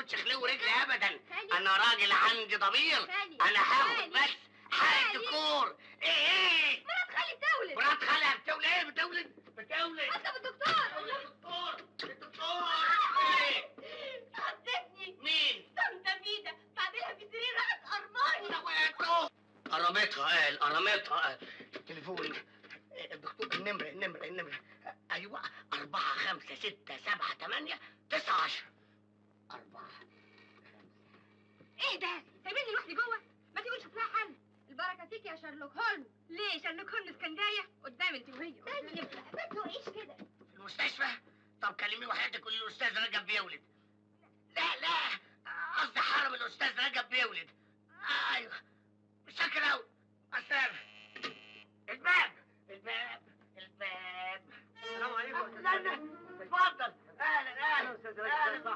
اخدش خلو رجلي ابدا. انا راجل عندي ضمير. انا هاخد بس حق دكتور. ايه مرات خالي بتولد. مرات خالها بتولد؟ ايه بتولد؟ اطلب الدكتور. الدكتور ايه؟ خضتني. مين؟ طنطا ميدة بعدلها في سرير راحت قرماني. قرمتها. التليفون الدكتور. النمرة. ايوه 4 5 6 7 8 9 10. 4. ايه ده؟ سايبيني لوحدي جوه؟ ما تيجي نشوف لها حل. البركه فيك يا شارلوك هولمز. ليه شارلوك هولمز كان جايه قدام انت وهي؟ طيب ما تزوقيش كده. في المستشفى؟ طب كلميه وحياتك قولي له الاستاذ رجب بيولد.